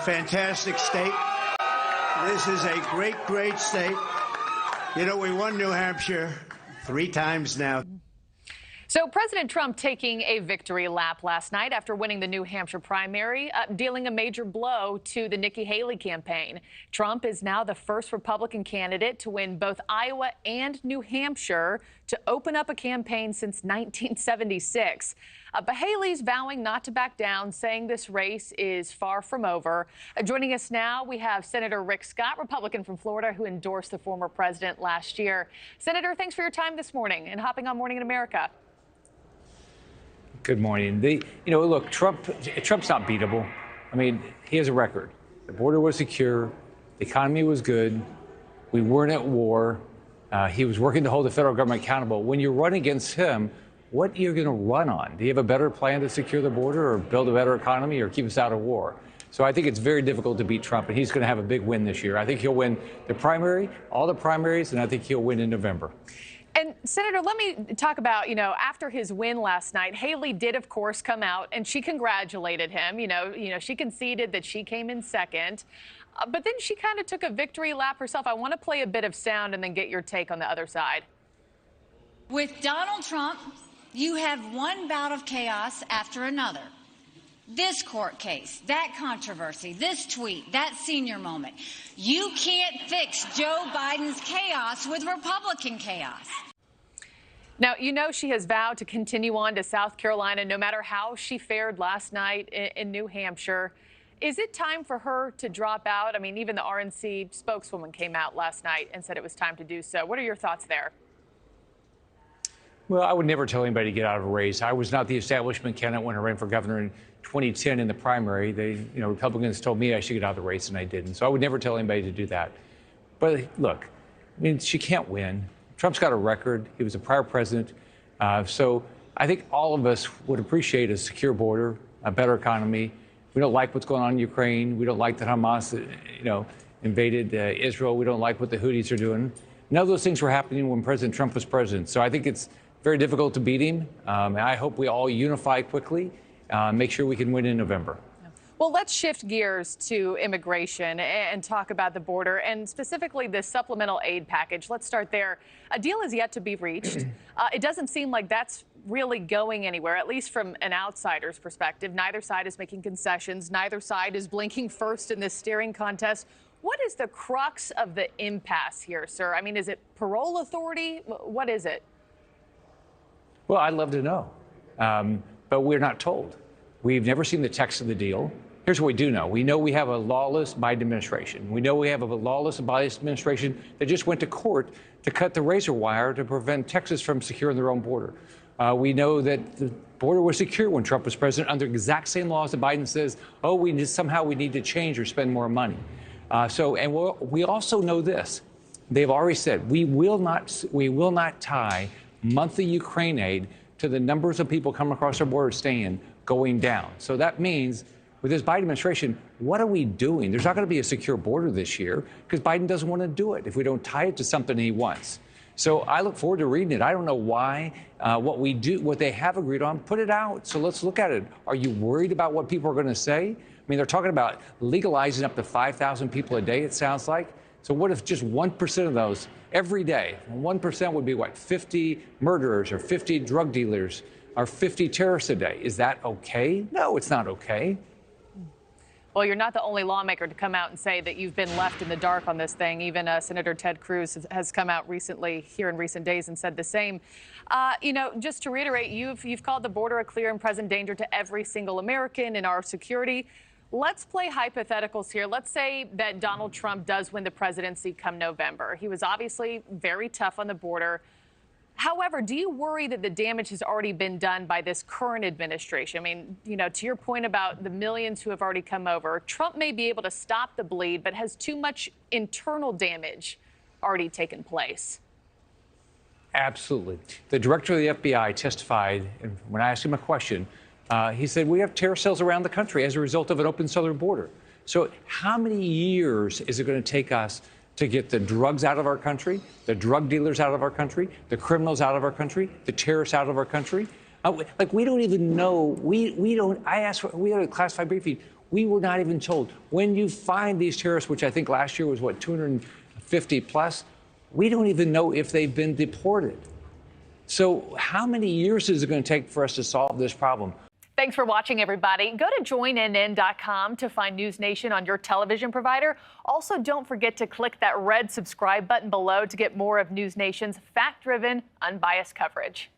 fantastic state. This is a great, great state. You know, we won New Hampshire 3 times now. So President Trump taking a victory lap last night after winning the New Hampshire primary, dealing a major blow to the Nikki Haley campaign. Trump is now the first Republican candidate to win both Iowa and New Hampshire to open up a campaign since 1976. But Haley's vowing not to back down, saying this race is far from over. Joining us now, we have Senator Rick Scott, Republican from Florida, who endorsed the former president last year. Senator, thanks for your time this morning and hopping on Morning in America. Good morning. Look, Trump's not beatable. I mean, he has a record. The border was secure. The economy was good. We weren't at war. He was working to hold the federal government accountable. When you run against him, what are you going to run on? Do you have a better plan to secure the border or build a better economy or keep us out of war? So I think it's very difficult to beat Trump, and he's going to have a big win this year. I think he'll win the primary, all the primaries, and I think he'll win in November. And Senator, let me talk about, after his win last night, Haley did, of course, come out and she congratulated him. She conceded that she came in second, but then she kind of took a victory lap herself. I want to play a bit of sound and then get your take on the other side. With Donald Trump, you have one bout of chaos after another. This court case, that controversy, this tweet, that senior moment. You can't fix Joe Biden's chaos with Republican chaos. Now, she has vowed to continue on to South Carolina no matter how she fared last night in New Hampshire. Is it time for her to drop out? I mean, even the RNC spokeswoman came out last night and said it was time to do so. What are your thoughts there? Well, I would never tell anybody to get out of a race. I was not the establishment candidate when I ran for governor in 2010 in the primary. Republicans told me I should get out of the race, and I didn't. So I would never tell anybody to do that. But look, I mean, she can't win. Trump's got a record. He was a prior president. So I think all of us would appreciate a secure border, a better economy. We don't like what's going on in Ukraine. We don't like that Hamas, invaded Israel. We don't like what the Houthis are doing. None of those things were happening when President Trump was president. So I think it's very difficult to beat him. And I hope we all unify quickly, make sure we can win in November. Well, let's shift gears to immigration and talk about the border and specifically this supplemental aid package. Let's start there. A deal is yet to be reached. It doesn't seem like that's really going anywhere, at least from an outsider's perspective. Neither side is making concessions. Neither side is blinking first in this steering contest. What is the crux of the impasse here, sir? I mean, is it parole authority? What is it? Well, I'd love to know, but we're not told. We've never seen the text of the deal. Here's what we do know. We know we have a lawless Biden administration. We know we have a lawless and biased administration that just went to court to cut the razor wire to prevent Texas from securing their own border. We know that the border was secure when Trump was president under exact same laws that Biden says, somehow we need to change or spend more money. We also know this. They've already said we will not tie monthly Ukraine aid to the numbers of people coming across our border staying going down. So that means with this Biden administration, what are we doing? There's not going to be a secure border this year because Biden doesn't want to do it if we don't tie it to something he wants. So I look forward to reading it. I don't know why what they have agreed on, put it out. So let's look at it. Are you worried about what people are going to say? I mean, they're talking about legalizing up to 5,000 people a day, it sounds like. So what if just 1% of those every day, 1% would be what, 50 murderers or 50 drug dealers or 50 terrorists a day? Is that okay? No, it's not okay. Well, you're not the only lawmaker to come out and say that you've been left in the dark on this thing. Even Senator Ted Cruz has come out recently here in recent days and said the same. Just to reiterate, you've called the border a clear and present danger to every single American and our security. Let's play hypotheticals here. Let's say that Donald Trump does win the presidency come November. He was obviously very tough on the border. However, do you worry that the damage has already been done by this current administration? I mean, to your point about the millions who have already come over, Trump may be able to stop the bleed, but has too much internal damage already taken place? Absolutely. The director of the FBI testified, and when I asked him a question, he said, we have terror cells around the country as a result of an open southern border. So how many years is it going to take us to get the drugs out of our country, the drug dealers out of our country, the criminals out of our country, the terrorists out of our country? We don't even know. We had a classified briefing. We were not even told. When you find these terrorists, which I think last year was, what, 250 plus, we don't even know if they've been deported. So how many years is it going to take for us to solve this problem? Thanks for watching, everybody. Go to joinnn.com to find NewsNation on your television provider. Also, don't forget to click that red subscribe button below to get more of NewsNation's fact-driven, unbiased coverage.